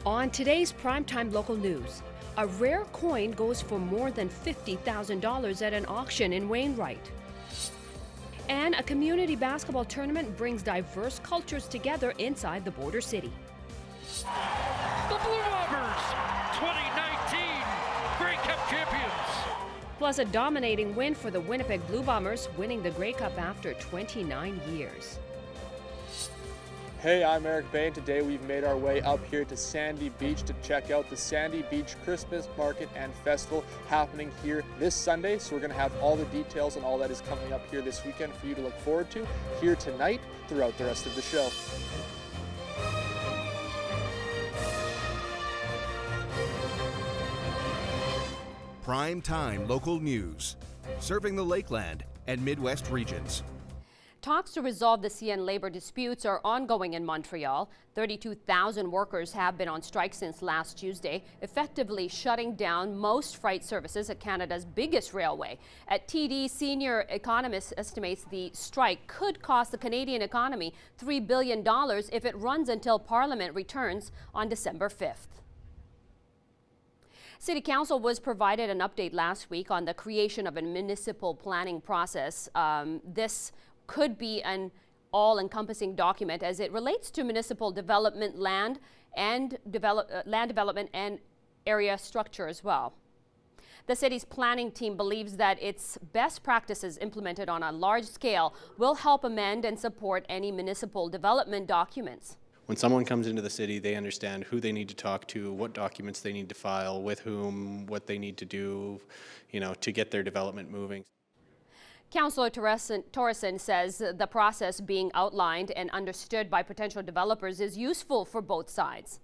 On today's primetime local news, a rare coin goes for more than $50,000 at an auction in Wainwright. And a community basketball tournament brings diverse cultures together inside the border city. The Blue Bombers, 2019 Grey Cup champions. Plus a dominating win for the Winnipeg Blue Bombers, winning the Grey Cup after 29 years. Hey, I'm Eric Bay, and today we've made our way up here to Sandy Beach to check out the Sandy Beach Christmas Market and Festival happening here this Sunday. So we're going to have all the details and all that is coming up here this weekend for you to look forward to here tonight throughout the rest of the show. Prime time local news, serving the Lakeland and Midwest regions. Talks to resolve the CN labor disputes are ongoing in Montreal. 32,000 workers have been on strike since last Tuesday, effectively shutting down most freight services at Canada's biggest railway. At TD, senior economist estimates the strike could cost the Canadian economy $3 billion if it runs until Parliament returns on December 5th. City Council was provided an update last week on the creation of a municipal planning process. This could be an all-encompassing document as it relates to municipal development, land development and area structure as well. The city's planning team believes that its best practices implemented on a large scale will help amend and support any municipal development documents. When someone comes into the city, they understand who they need to talk to, what documents they need to file, with whom, what they need to do, to get their development moving. Councillor Torreson says the process being outlined and understood by potential developers is useful for both sides.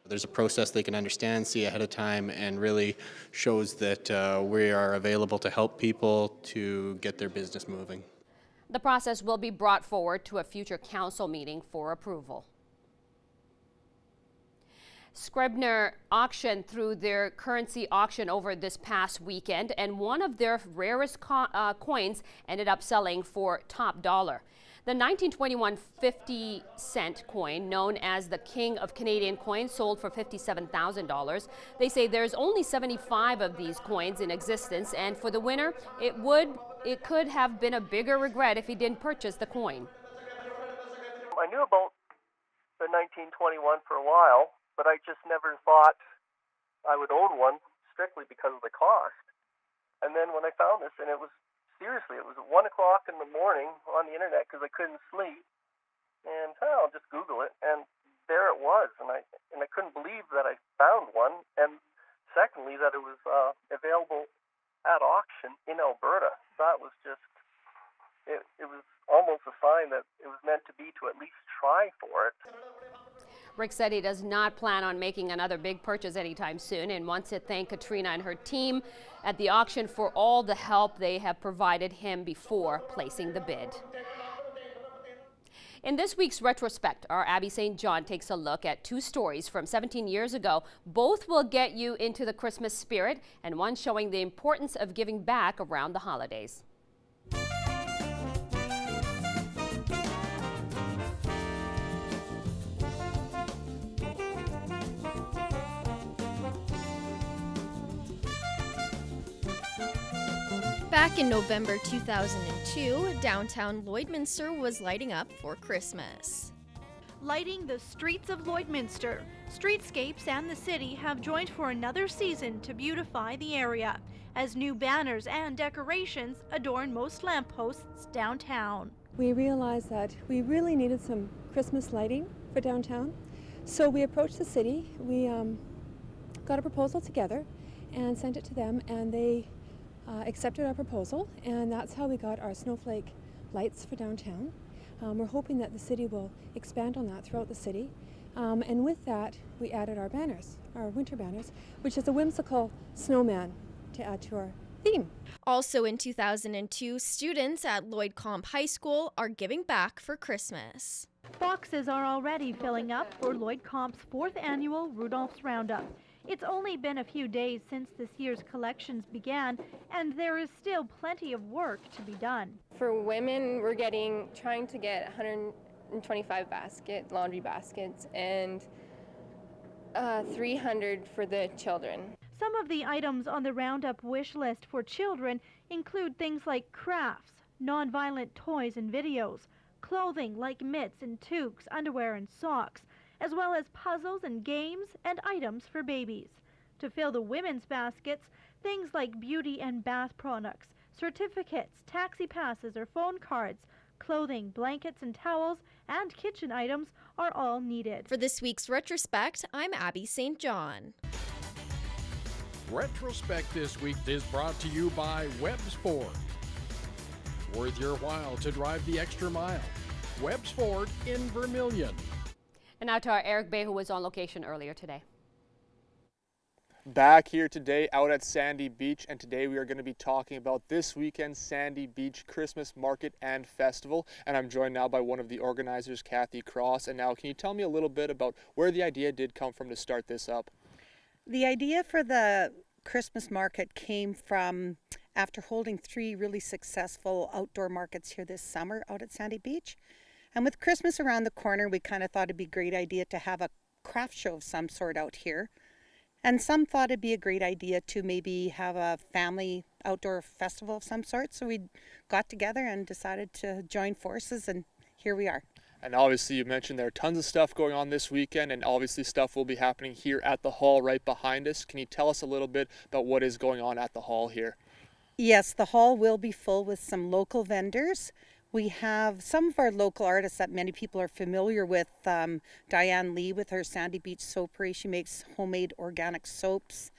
There's a process they can understand, see ahead of time, and really shows that we are available to help people to get their business moving. The process will be brought forward to a future council meeting for approval. Scribner auctioned through their currency auction over this past weekend, and one of their rarest coins ended up selling for top dollar. The 1921 50-cent coin, known as the King of Canadian Coins, sold for $57,000. They say there's only 75 of these coins in existence, and for the winner, it could have been a bigger regret if he didn't purchase the coin. I knew about the 1921 for a while, but I just never thought I would own one strictly because of the cost. And then when I found this, and it was seriously, it was 1 o'clock in the morning on the internet because I couldn't sleep, and I'll just Google it, and there it was, and I couldn't believe that I found one, and secondly that it was available at auction in Alberta. That was just, it was almost a sign that it was meant to be, to at least try for it. Rick said he does not plan on making another big purchase anytime soon and wants to thank Katrina and her team at the auction for all the help they have provided him before placing the bid. In this week's retrospect, our Abby St. John takes a look at two stories from 17 years ago. Both will get you into the Christmas spirit, and one showing the importance of giving back around the holidays. Back in November 2002, downtown Lloydminster was lighting up for Christmas. Lighting the streets of Lloydminster, Streetscapes and the city have joined for another season to beautify the area, as new banners and decorations adorn most lampposts downtown. We realized that we really needed some Christmas lighting for downtown, so we approached the city. We got a proposal together and sent it to them, and they accepted our proposal, and that's how we got our snowflake lights for downtown. We're hoping that the city will expand on that throughout the city, and with that we added our banners, our winter banners, which is a whimsical snowman to add to our theme. Also in 2002, students at Lloyd Comp High School are giving back for Christmas. Boxes are already filling up for Lloyd Comp's 4th annual Rudolph's Roundup. It's only been a few days since this year's collections began, and there is still plenty of work to be done. For women, we're trying to get 125 laundry baskets, and 300 for the children. Some of the items on the Roundup wish list for children include things like crafts, non-violent toys and videos, clothing like mitts and toques, underwear and socks, as well as puzzles and games and items for babies. To fill the women's baskets, things like beauty and bath products, certificates, taxi passes or phone cards, clothing, blankets and towels, and kitchen items are all needed. For this week's Retrospect, I'm Abby St. John. Retrospect this week is brought to you by Webb's Ford. Worth your while to drive the extra mile. Webb's Ford in Vermilion. And now to our Eric Bay, who was on location earlier today. Back here today out at Sandy Beach, and today we are going to be talking about this weekend's Sandy Beach Christmas Market and Festival. And I'm joined now by one of the organizers, Kathy Cross. And now, can you tell me a little bit about where the idea did come from to start this up? The idea for the Christmas market came from after holding 3 really successful outdoor markets here this summer out at Sandy Beach. And with Christmas around the corner, we kind of thought it'd be a great idea to have a craft show of some sort out here. And some thought it'd be a great idea to maybe have a family outdoor festival of some sort. So we got together and decided to join forces, and here we are. And obviously you mentioned there are tons of stuff going on this weekend, and obviously stuff will be happening here at the hall right behind us. Can you tell us a little bit about what is going on at the hall here? Yes, the hall will be full with some local vendors. We have some of our local artists that many people are familiar with. Diane Lee with her Sandy Beach Soapery. She makes homemade organic soaps.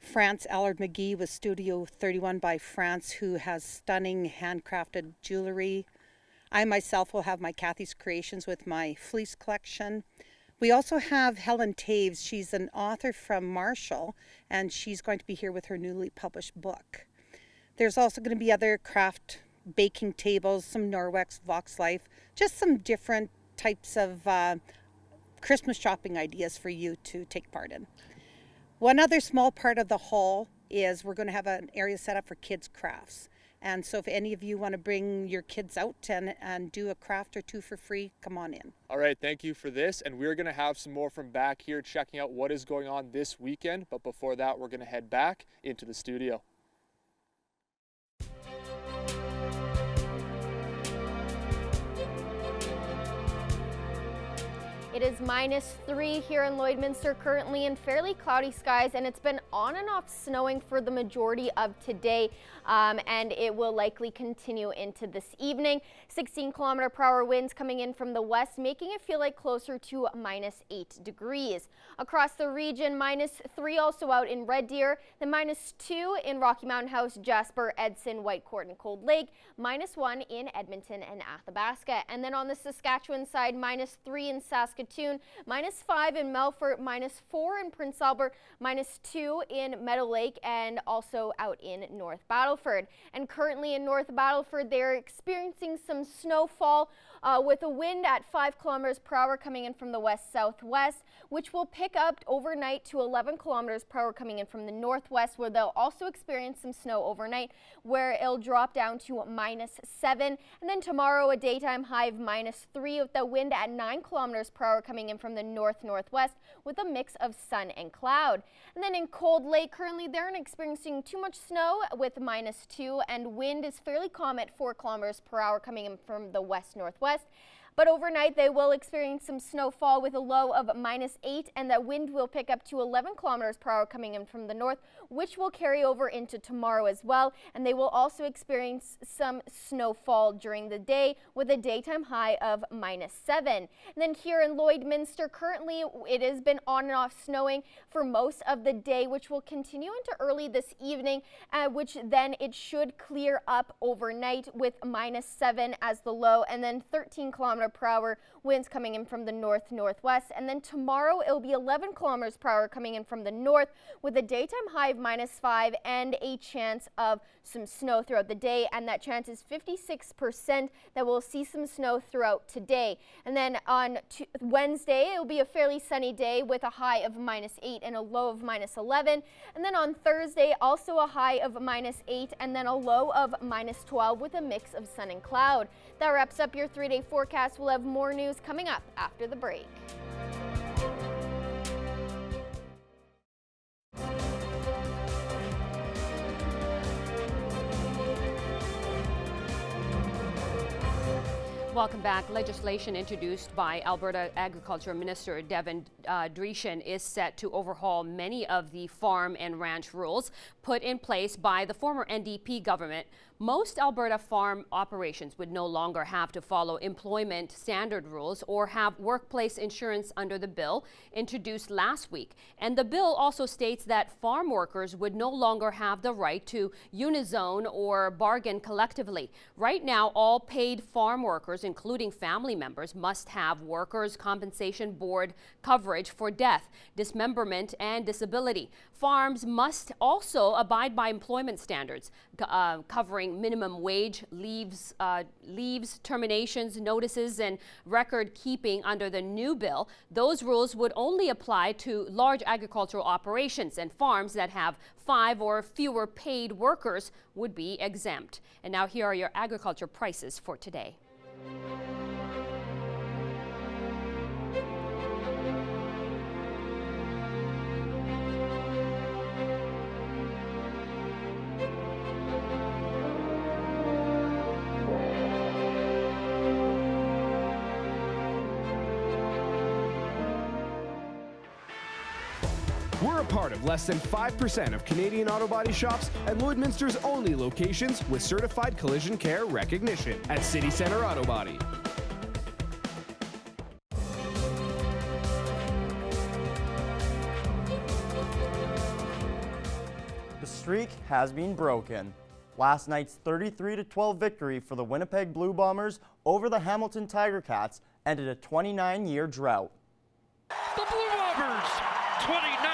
France Allard McGee with Studio 31 by France, who has stunning handcrafted jewelry. I myself will have my Kathy's Creations with my fleece collection. We also have Helen Taves. She's an author from Marshall, and she's going to be here with her newly published book. There's also going to be other craft baking tables, some Norwex, Vox Life, just some different types of Christmas shopping ideas for you to take part in. One other small part of the hall is we're going to have an area set up for kids' crafts. And so if any of you want to bring your kids out and do a craft or two for free, come on in. All right, thank you for this. And we're going to have some more from back here checking out what is going on this weekend. But before that, we're going to head back into the studio. It is -3 here in Lloydminster currently in fairly cloudy skies, and it's been on and off snowing for the majority of today, and it will likely continue into this evening. 16-kilometer-per-hour winds coming in from the west, making it feel like closer to -8 degrees. Across the region, -3 also out in Red Deer, then -2 in Rocky Mountain House, Jasper, Edson, Whitecourt, and Cold Lake, -1 in Edmonton and Athabasca. And then on the Saskatchewan side, -3 in Saskatoon, -5 in Melfort, -4 in Prince Albert, -2 in Meadow Lake, and also out in North Battleford. And currently in North Battleford, they're experiencing some snowfall with a wind at 5 kilometers per hour coming in from the west-southwest, which will pick up overnight to 11 kilometers per hour coming in from the northwest, where they'll also experience some snow overnight, where it'll drop down to -7. And then tomorrow, a daytime high of -3 with the wind at 9 kilometers per hour coming in from the north-northwest with a mix of sun and cloud. And then in Cold Lake, currently they're not experiencing too much snow with -2, and wind is fairly calm at 4 kilometers per hour coming in from the west-northwest. But overnight, they will experience some snowfall with a low of -8, and that wind will pick up to 11 kilometers per hour coming in from the north, which will carry over into tomorrow as well. And they will also experience some snowfall during the day with a daytime high of -7. And then here in Lloydminster, currently it has been on and off snowing for most of the day, which will continue into early this evening, which then it should clear up overnight with -7 as the low, and then 13 kilometers per hour winds coming in from the north-northwest. And then tomorrow it'll be 11 kilometers per hour coming in from the north with a daytime high of -5 and a chance of some snow throughout the day, and that chance is 56% that we'll see some snow throughout today. And then on Wednesday, it'll be a fairly sunny day with a high of -8 and a low of -11. And then on Thursday, also a high of -8 and then a low of -12 with a mix of sun and cloud. That wraps up your 3-day forecast. We'll have more news coming up after the break. Welcome back. Legislation introduced by Alberta Agriculture Minister Devin Dreeshen is set to overhaul many of the farm and ranch rules put in place by the former NDP government. Most Alberta farm operations would no longer have to follow employment standard rules or have workplace insurance under the bill introduced last week. And the bill also states that farm workers would no longer have the right to unizone or bargain collectively. Right now, all paid farm workers, including family members, must have Workers' Compensation Board coverage for death, dismemberment, and disability. Farms must also abide by employment standards covering minimum wage, leaves, terminations, notices, and record keeping under the new bill. Those rules would only apply to large agricultural operations, and farms that have 5 or fewer paid workers would be exempt. And now here are your agriculture prices for today. We're a part of less than 5% of Canadian auto body shops and Lloydminster's only locations with certified collision care recognition at City Centre Auto Body. The streak has been broken. Last night's 33-12 victory for the Winnipeg Blue Bombers over the Hamilton Tiger Cats ended a 29-year drought. The Blue Bombers, 2019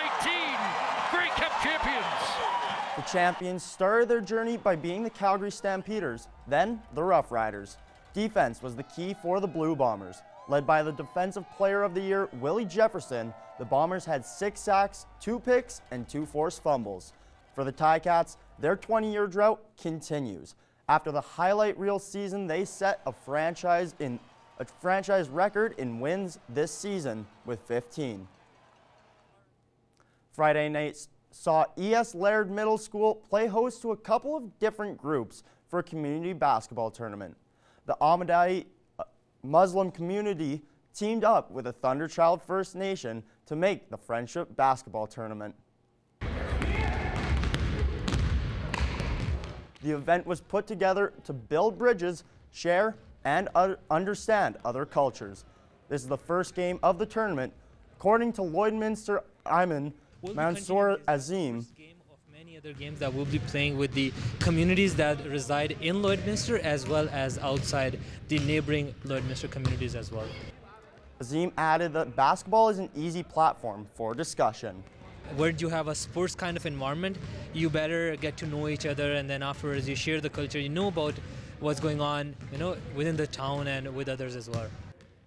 Grey Cup champions. The champions started their journey by beating the Calgary Stampeders, then the Rough Riders. Defense was the key for the Blue Bombers. Led by the Defensive Player of the Year, Willie Jefferson, the Bombers had 6 sacks, 2 picks, and 2 forced fumbles. For the Ticats, their 20-year drought continues. After the highlight reel season, they set a franchise record in wins this season with 15. Friday night saw E.S. Laird Middle School play host to a couple of different groups for a community basketball tournament. The Ahmadiyya Muslim community teamed up with the Thunderchild First Nation to make the Friendship Basketball Tournament. The event was put together to build bridges, share, and understand other cultures. This is the first game of the tournament. According to Lloydminster Ayman Mansour Azim, many other games that we'll be playing with the communities that reside in Lloydminster as well as outside the neighboring Lloydminster communities as well. Azim added that basketball is an easy platform for discussion. Where you have a sports kind of environment, you better get to know each other, and then afterwards you share the culture, you know about what's going on, within the town and with others as well.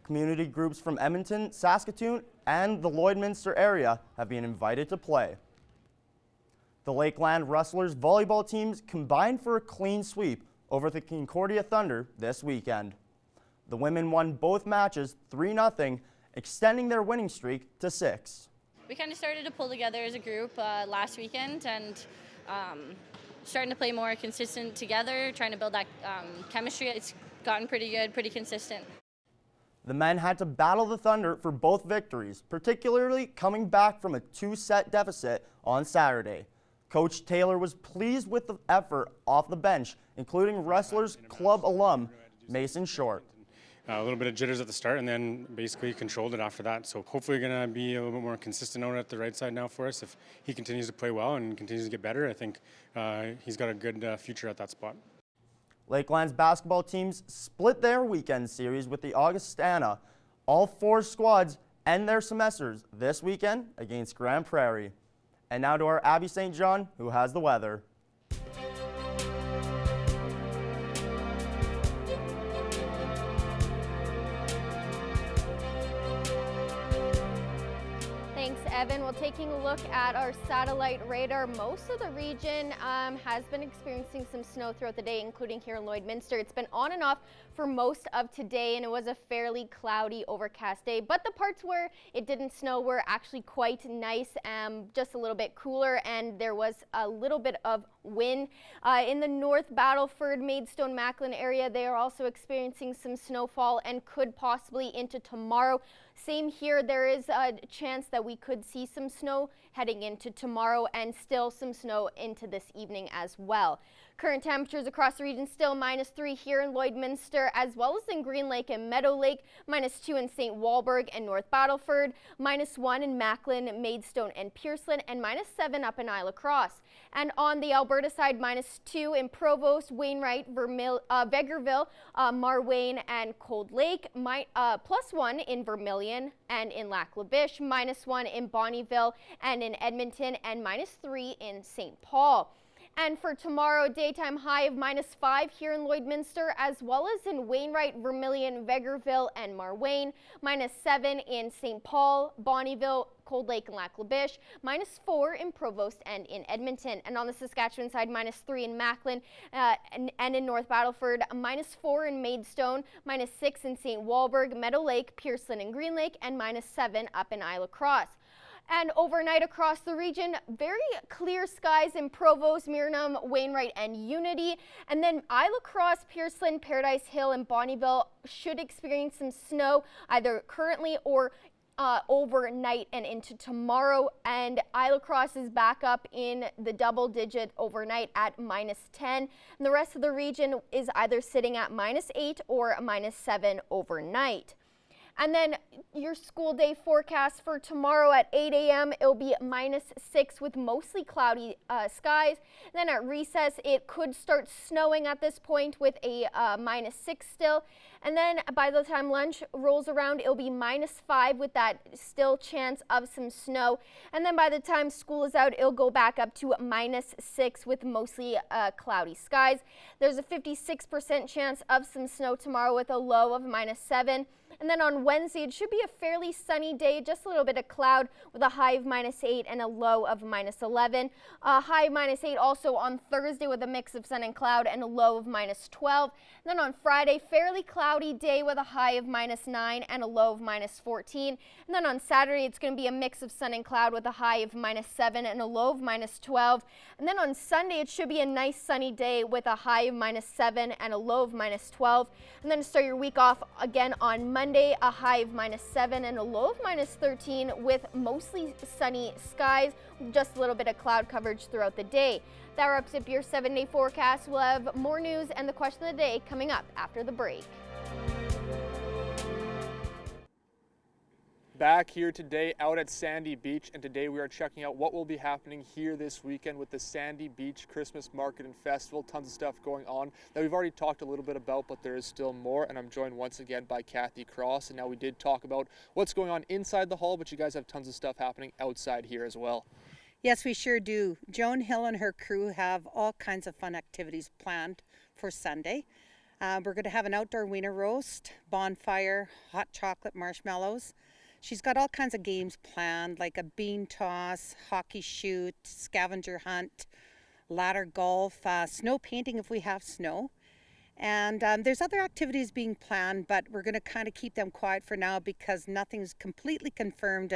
Community groups from Edmonton, Saskatoon, and the Lloydminster area have been invited to play. The Lakeland Rustlers volleyball teams combined for a clean sweep over the Concordia Thunder this weekend. The women won both matches 3-0, extending their winning streak to 6. We kind of started to pull together as a group last weekend and starting to play more consistent together, trying to build that chemistry. It's gotten pretty good, pretty consistent. The men had to battle the Thunder for both victories, particularly coming back from a 2-set deficit on Saturday. Coach Taylor was pleased with the effort off the bench, including Rustlers club alum Mason Short. A little bit of jitters at the start and then basically controlled it after that. So hopefully going to be a little bit more consistent on it at the right side now for us. If he continues to play well and continues to get better, I think he's got a good future at that spot. Lakeland's basketball teams split their weekend series with the Augustana. All 4 squads end their semesters this weekend against Grand Prairie. And now to our Abby St. John, who has the weather. Thanks, Evan. Well, taking a look at our satellite radar, most of the region has been experiencing some snow throughout the day, including here in Lloydminster. It's been on and off for most of today, and it was a fairly cloudy, overcast day. But the parts where it didn't snow were actually quite nice, just a little bit cooler, and there was a little bit of wind. In the North Battleford, Maidstone, Macklin area, they are also experiencing some snowfall and could possibly into tomorrow. Same here, there is a chance that we could see some snow heading into tomorrow and still some snow into this evening as well. Current temperatures across the region still -3 here in Lloydminster, as well as in Green Lake and Meadow Lake, -2 in St. Walburg and North Battleford, -1 in Macklin, Maidstone and Pearslin, and -7 up in Isle of Cross. And on the Alberta side, -2 in Provost, Wainwright, Vegreville, Marwayne and Cold Lake, +1 in Vermilion and in Lac La Biche, -1 in Bonnyville and in Edmonton, and -3 in St. Paul. And for tomorrow, daytime high of -5 here in Lloydminster, as well as in Wainwright, Vermilion, Vegreville, and Marwayne, -7 in St. Paul, Bonnyville, Cold Lake, and Lac La Biche, -4 in Provost and in Edmonton. And on the Saskatchewan side, -3 in Macklin and in North Battleford, -4 in Maidstone, -6 in St. Walburg, Meadow Lake, Pearslin, and Green Lake, and -7 up in Isle of Cross. And overnight across the region, very clear skies in Provost, Mirnam, Wainwright, and Unity. And then Isle of Cross, Pearslin, Paradise Hill, and Bonnyville should experience some snow either currently or overnight and into tomorrow. And Isle of Cross is back up in the double digit overnight at -10. And the rest of the region is either sitting at -8 or -7 overnight. And then your school day forecast for tomorrow at 8 a.m. It'll be -6 with mostly cloudy skies. And then at recess, it could start snowing at this point with a -6 still. And then by the time lunch rolls around, it'll be -5 with that still chance of some snow. And then by the time school is out, it'll go back up to -6 with mostly cloudy skies. There's a 56% chance of some snow tomorrow with a low of -7. And then on Wednesday, it should be a fairly sunny day, just a little bit of cloud with a high of -8 and a low of -11. A high of -8 also on Thursday with a mix of sun and cloud and a low of -12. And then on Friday, fairly cloudy day with a high of -9 and a low of -14. And then on Saturday, it's going to be a mix of sun and cloud with a high of -7 and a low of -12. And then on Sunday, it should be a nice sunny day with a high of -7 and a low of -12. And then to start your week off again on Monday, a high of -7 and a low of -13 with mostly sunny skies, just a little bit of cloud coverage throughout the day. That wraps up your 7-day forecast. We'll have more news and the question of the day coming up after the break. Back here today out at Sandy Beach, and today we are checking out what will be happening here this weekend with the Sandy Beach Christmas Market and Festival. Tons of stuff going on that we've already talked a little bit about, but there is still more, and I'm joined once again by Kathy Cross. And now we did talk about what's going on inside the hall, but you guys have tons of stuff happening outside here as well. Yes, we sure do. Joan Hill and her crew have all kinds of fun activities planned for Sunday. We're going to have an outdoor wiener roast, bonfire, hot chocolate marshmallows. She's got all kinds of games planned, like a bean toss, hockey shoot, scavenger hunt, ladder golf, snow painting if we have snow. And there's other activities being planned, but we're going to kind of keep them quiet for now because nothing's completely confirmed,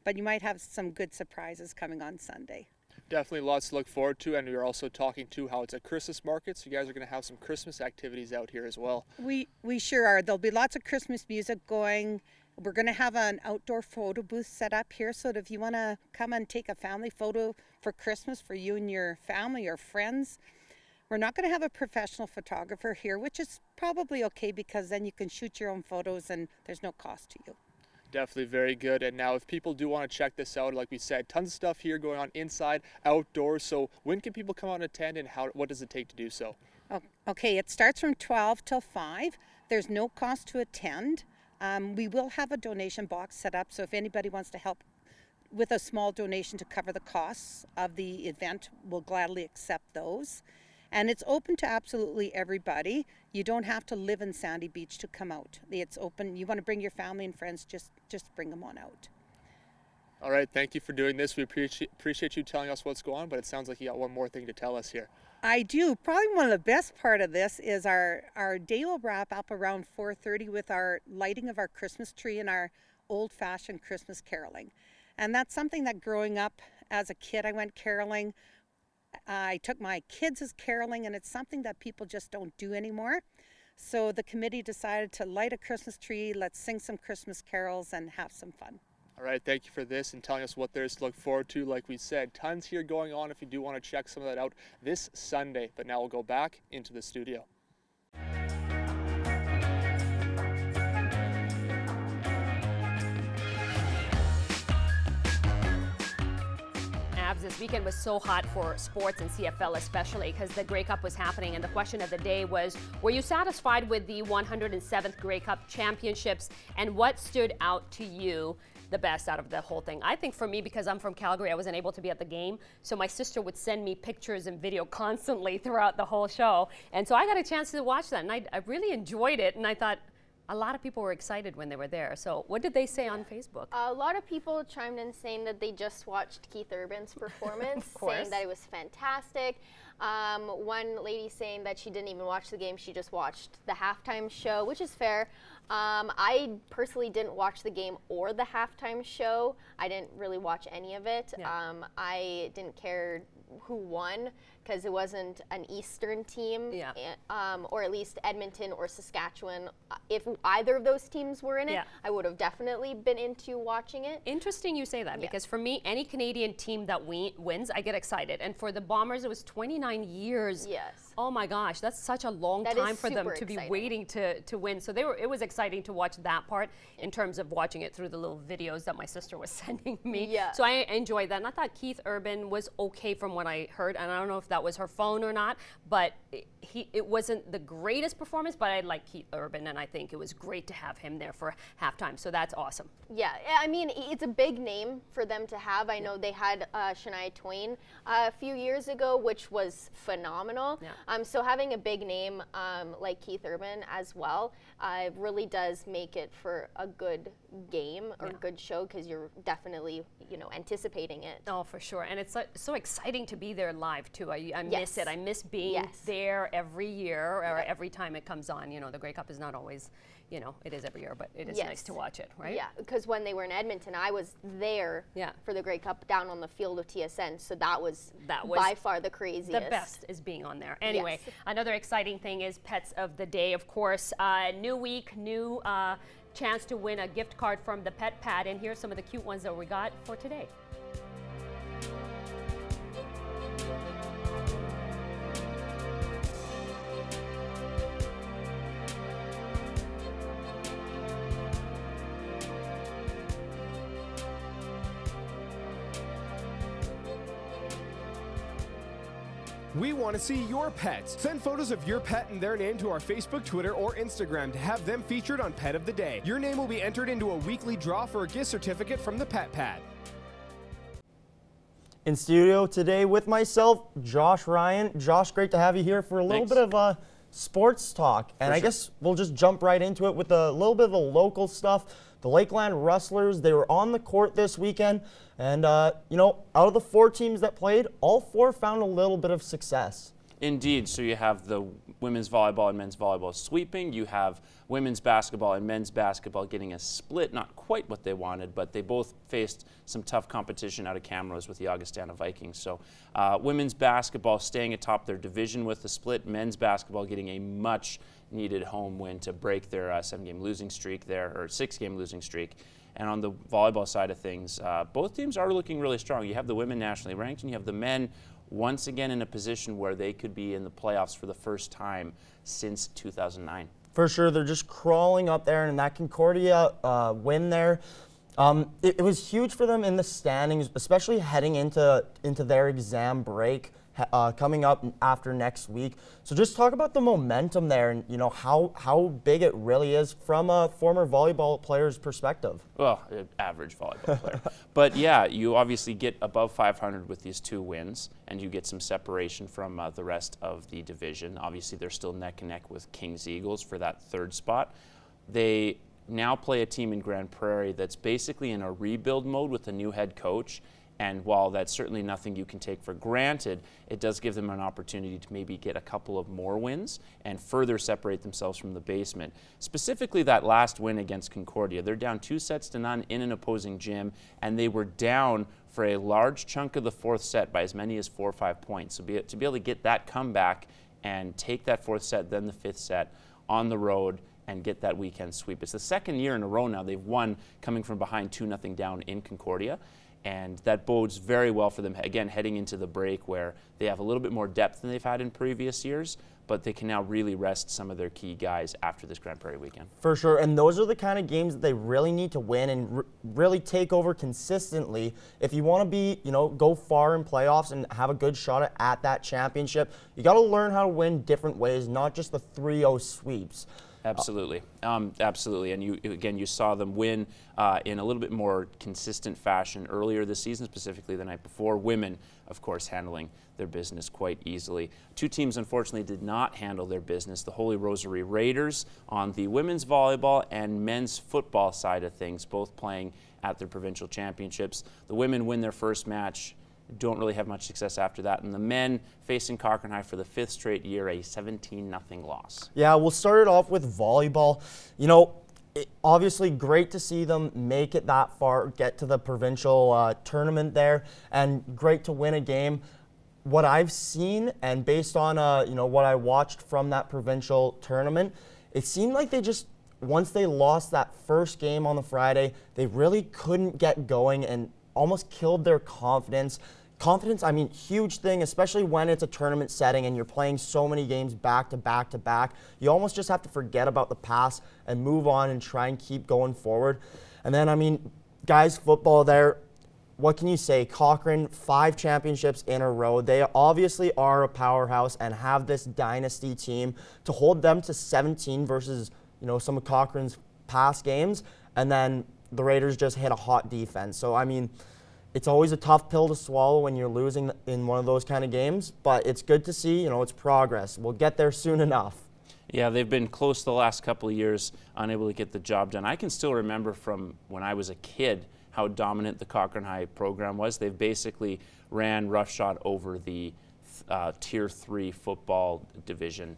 but you might have some good surprises coming on Sunday. Definitely lots to look forward to, and we are also talking to how it's a Christmas market, so you guys are going to have some Christmas activities out here as well. We sure are. There'll be lots of Christmas music going. We're going to have an outdoor photo booth set up here, so that if you want to come and take a family photo for Christmas for you and your family or friends, we're not going to have a professional photographer here, which is probably okay because then you can shoot your own photos and there's no cost to you. Definitely very good. And now if people do want to check this out, like we said, tons of stuff here going on inside, outdoors. So when can people come out and attend, and what does it take to do so? Okay, it starts from 12 till 5. There's no cost to attend. We will have a donation box set up, so if anybody wants to help with a small donation to cover the costs of the event, we'll gladly accept those. And it's open to absolutely everybody. You don't have to live in Sandy Beach to come out. It's open. You want to bring your family and friends, just bring them on out. All right, thank you for doing this. We appreciate you telling us what's going on, but it sounds like you got one more thing to tell us here. I do. Probably one of the best part of this is our day will wrap up around 4:30 with our lighting of our Christmas tree and our old-fashioned Christmas caroling. And that's something that growing up as a kid, I went caroling. I took my kids as caroling, and it's something that people just don't do anymore. So the committee decided to light a Christmas tree, let's sing some Christmas carols and have some fun. All right, thank you for this and telling us what there is to look forward to. Like we said, tons here going on if you do want to check some of that out this Sunday. But now we'll go back into the studio. This weekend was so hot for sports and CFL especially because the Grey Cup was happening, and the question of the day was, were you satisfied with the 107th Grey Cup championships, and what stood out to you the best out of the whole thing? I think for me, because I'm from Calgary, I wasn't able to be at the game, so my sister would send me pictures and video constantly throughout the whole show, and so I got a chance to watch that, and I really enjoyed it, and I thought, a lot of people were excited when they were there. So what did they say on Facebook? A lot of people chimed in saying that they just watched Keith Urban's performance, saying that it was fantastic. One lady saying that she didn't even watch the game, she just watched the halftime show, which is fair. I personally didn't watch the game or the halftime show. I didn't really watch any of it. Yeah. I didn't care who won because it wasn't an Eastern team, or at least Edmonton or Saskatchewan. If either of those teams were in it, I would have definitely been into watching it. Interesting you say that, because for me, any Canadian team that wins, I get excited. And for the Bombers, it was 29 years. Yes. Oh my gosh, that's such a long time for them to be waiting to win. So it was exciting to watch that part in terms of watching it through the little videos that my sister was sending me. Yeah. So I enjoyed that. And I thought Keith Urban was okay from what I heard. And I don't know if that was her phone or not, but it wasn't the greatest performance, but I like Keith Urban, and I think it was great to have him there for halftime. So that's awesome. Yeah, I mean, it's a big name for them to have. I know they had Shania Twain a few years ago, which was phenomenal. Yeah. So having a big name like Keith Urban as well really does make it for a good game or good show, because you're definitely, anticipating it. Oh, for sure. And it's so exciting to be there live too. I miss it. I miss being there every year or every time it comes on. The Grey Cup is not always, it is every year, but it is nice to watch it, right? Yeah, because when they were in Edmonton, I was there for the Grey Cup down on the field of TSN, so that was by far the craziest. The best is being on there. Anyway, another exciting thing is Pets of the Day, of course. New week, new chance to win a gift card from the Pet Pad, and here's some of the cute ones that we got for today. We want to see your pets. Send photos of your pet and their name to our Facebook, Twitter, or Instagram to have them featured on Pet of the Day. Your name will be entered into a weekly draw for a gift certificate from the Pet Pad. In studio today with myself, Josh Ryan. Josh, great to have you here for a little bit of sports talk. And I guess we'll just jump right into it with a little bit of the local stuff. The Lakeland Rustlers, they were on the court this weekend. And, out of the 4 teams that played, all 4 found a little bit of success. Indeed. So you have the women's volleyball and men's volleyball sweeping. You have women's basketball and men's basketball getting a split, not quite what they wanted, but they both faced some tough competition out of Camrose with the Augustana Vikings. So women's basketball staying atop their division with the split, men's basketball getting a much needed home win to break their 7-game losing streak there, or 6-game losing streak. And on the volleyball side of things, both teams are looking really strong. You have the women nationally ranked, and you have the men once again in a position where they could be in the playoffs for the first time since 2009. For sure, they're just crawling up there, and that Concordia win there, it was huge for them in the standings, especially heading into their exam break coming up after next week. So just talk about the momentum there, and how big it really is from a former volleyball player's perspective. Well, average volleyball player. But yeah, you obviously get above 500 with these 2 wins, and you get some separation from the rest of the division. Obviously, they're still neck and neck with Kings Eagles for that 3rd spot. They now play a team in Grand Prairie that's basically in a rebuild mode with a new head coach. And while that's certainly nothing you can take for granted, it does give them an opportunity to maybe get a couple of more wins and further separate themselves from the basement. Specifically that last win against Concordia. They're down 2-0 in an opposing gym, and they were down for a large chunk of the fourth set by as many as 4 or 5 points. So to be able to get that comeback and take that fourth set, then the fifth set on the road, and get that weekend sweep. It's the second year in a row now they've won coming from behind 2-0 down in Concordia. And that bodes very well for them, again, heading into the break where they have a little bit more depth than they've had in previous years, but they can now really rest some of their key guys after this Grand Prairie weekend. For sure, and those are the kind of games that they really need to win and really take over consistently. If you want to be, go far in playoffs and have a good shot at that championship, you got to learn how to win different ways, not just the 3-0 sweeps. Absolutely, absolutely, and you saw them win in a little bit more consistent fashion earlier this season, specifically the night before. Women, of course, handling their business quite easily. Two teams, unfortunately, did not handle their business. The Holy Rosary Raiders on the women's volleyball and men's football side of things, both playing at their provincial championships. The women win their first match. Don't really have much success after that. And the men facing Cochrane High for the 5th straight year, a 17-0 loss. Yeah, we'll start it off with volleyball. Obviously great to see them make it that far, get to the provincial tournament there, and great to win a game. What I've seen, and based on what I watched from that provincial tournament, it seemed like they just, once they lost that first game on the Friday, they really couldn't get going and almost killed their confidence. Confidence, huge thing, especially when it's a tournament setting and you're playing so many games back to back to back. You almost just have to forget about the past and move on and try and keep going forward. And then, guys, football there, what can you say? Cochrane, 5 championships in a row. They obviously are a powerhouse and have this dynasty team. To hold them to 17 versus, some of Cochrane's past games, and then the Raiders just hit a hot defense. So, it's always a tough pill to swallow when you're losing in one of those kind of games, but it's good to see, it's progress. We'll get there soon enough. Yeah, they've been close the last couple of years, unable to get the job done. I can still remember from when I was a kid how dominant the Cochrane High program was. They've basically ran roughshod over the Tier 3 football division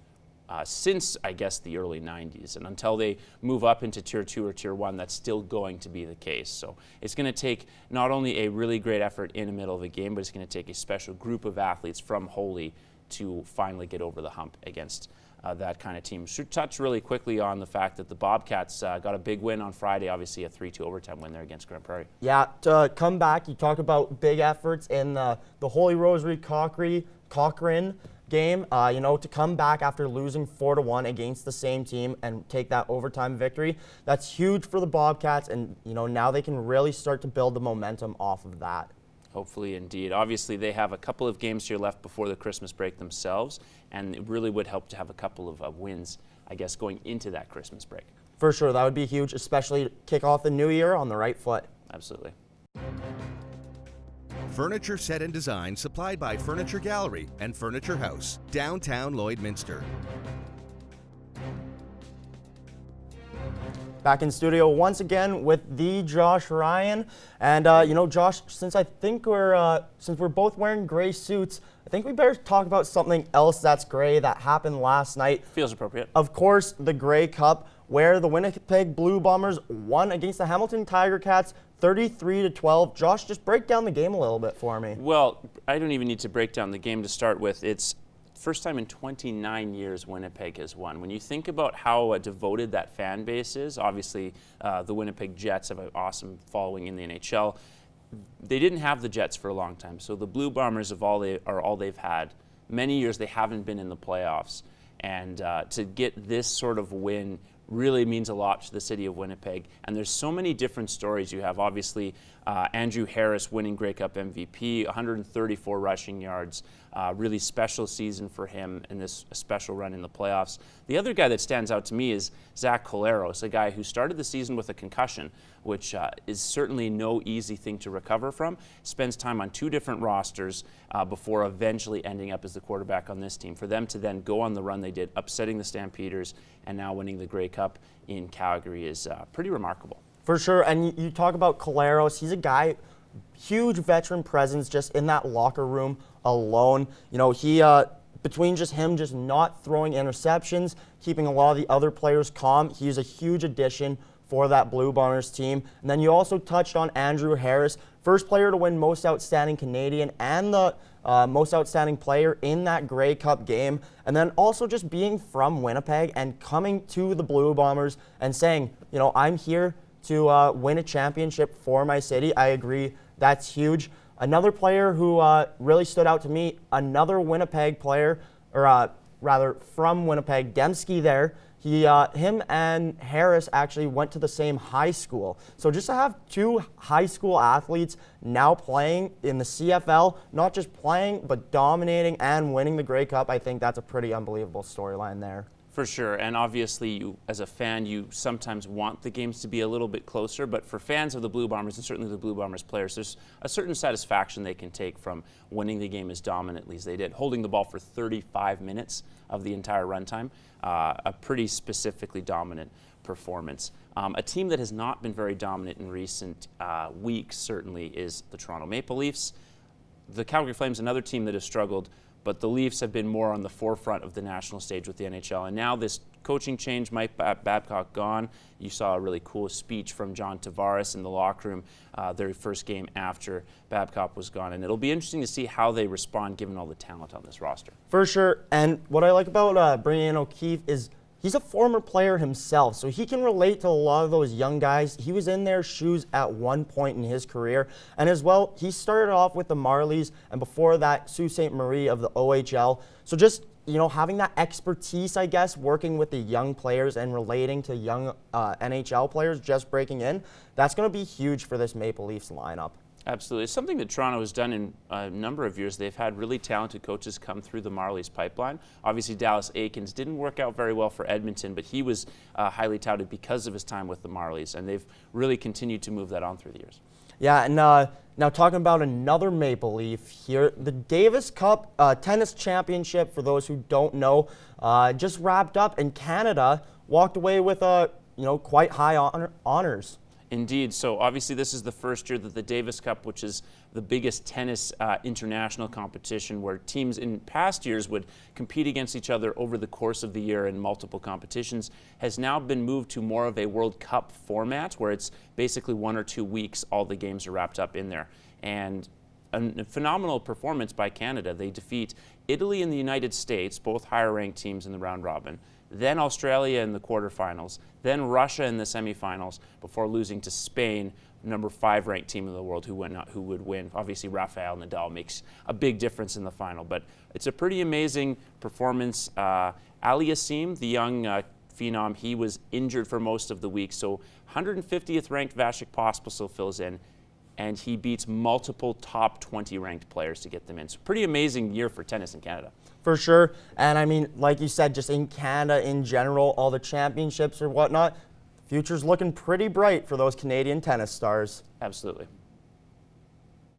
since, I guess, the early 90s. And until they move up into Tier 2 or Tier 1, that's still going to be the case. So it's going to take not only a really great effort in the middle of a game, but it's going to take a special group of athletes from Holy to finally get over the hump against that kind of team. Should touch really quickly on the fact that the Bobcats got a big win on Friday, obviously a 3-2 overtime win there against Grand Prairie. Yeah, to come back, you talk about big efforts in the Holy Rosary Cochrane game, to come back after losing 4-1 against the same team and take that overtime victory. That's huge for the Bobcats, and now they can really start to build the momentum off of that. Hopefully, indeed. Obviously, they have a couple of games here left before the Christmas break themselves, and it really would help to have a couple of wins, I guess, going into that Christmas break. For sure, that would be huge, especially to kick off the new year on the right foot. Absolutely. Furniture set and design supplied by Furniture Gallery and Furniture House, downtown Lloydminster. Back in studio once again with the Josh Ryan, and Josh, since we're both wearing gray suits, I think we better talk about something else that's gray that happened last night. Feels appropriate. Of course, the Grey Cup, where the Winnipeg Blue Bombers won against the Hamilton Tiger Cats 33-12. Josh, just break down the game a little bit for me. Well, I don't even need to break down the game to start with. It's first time in 29 years Winnipeg has won. When you think about how devoted that fan base is, obviously the Winnipeg Jets have an awesome following in the NHL. They didn't have the Jets for a long time, so the Blue Bombers are all they've had. Many years they haven't been in the playoffs, and to get this sort of win really means a lot to the city of Winnipeg. And there's so many different stories. You have obviously Andrew Harris winning Grey Cup MVP, 134 rushing yards, really special season for him in this special run in the playoffs. The other guy that stands out to me is Zach Collaros, a guy who started the season with a concussion, which is certainly no easy thing to recover from. Spends time on 2 different rosters before eventually ending up as the quarterback on this team. For them to then go on the run they did, upsetting the Stampeders, and now winning the Grey Cup in Calgary is pretty remarkable. For sure, and you talk about Collaros. He's a guy, huge veteran presence just in that locker room alone. You know, he between just him just not throwing interceptions, keeping a lot of the other players calm, he's a huge addition for that Blue Bombers team. And then you also touched on Andrew Harris, first player to win Most Outstanding Canadian and the Most Outstanding Player in that Grey Cup game. And then also just being from Winnipeg and coming to the Blue Bombers and saying, you know, I'm here to win a championship for my city. I agree, that's huge. Another player who really stood out to me, another Winnipeg player, or rather from Winnipeg, Dembski there. Him and Harris actually went to the same high school. So just to have two high school athletes now playing in the CFL, not just playing, but dominating and winning the Grey Cup, I think that's a pretty unbelievable storyline there. For sure, and obviously you, as a fan, you sometimes want the games to be a little bit closer, but for fans of the Blue Bombers, and certainly the Blue Bombers players, there's a certain satisfaction they can take from winning the game as dominantly as they did, holding the ball for 35 minutes of the entire runtime, a pretty specifically dominant performance. A team that has not been very dominant in recent weeks, certainly, is the Toronto Maple Leafs. The Calgary Flames, another team that has struggled, but the Leafs have been more on the forefront of the national stage with the NHL. And now this coaching change, Mike Babcock gone. You saw a really cool speech from John Tavares in the locker room their first game after Babcock was gone. And it'll be interesting to see how they respond given all the talent on this roster. For sure. And what I like about bringing in O'Keefe is he's a former player himself, so he can relate to a lot of those young guys. He was in their shoes at one point in his career. And as well, he started off with the Marlies, and before that, Sault Ste. Marie of the OHL. So just, you know, having that expertise, I guess, working with the young players and relating to young NHL players just breaking in, that's going to be huge for this Maple Leafs lineup. Absolutely. It's something that Toronto has done in a number of years. They've had really talented coaches come through the Marlies pipeline. Obviously, Dallas Aikens didn't work out very well for Edmonton, but he was highly touted because of his time with the Marlies, and they've really continued to move that on through the years. Yeah, and now talking about another Maple Leaf here, the Davis Cup Tennis Championship, for those who don't know, just wrapped up, and Canada walked away with quite high honors. Indeed. So obviously this is the first year that the Davis Cup, which is the biggest tennis international competition where teams in past years would compete against each other over the course of the year in multiple competitions, has now been moved to more of a World Cup format where it's basically 1 or 2 weeks, all the games are wrapped up in there. And a phenomenal performance by Canada. They defeat Italy and the United States, both higher ranked teams in the round robin, then Australia in the quarterfinals, then Russia in the semifinals, before losing to Spain, number 5 ranked team in the world who would win. Obviously, Rafael Nadal makes a big difference in the final, but it's a pretty amazing performance. Ali Yassim, the young phenom, he was injured for most of the week, so 150th ranked Vasek Pospisil fills in, and he beats multiple top 20 ranked players to get them in. So pretty amazing year for tennis in Canada. For sure. And I mean, like you said, just in Canada in general, all the championships or whatnot, future's looking pretty bright for those Canadian tennis stars. Absolutely.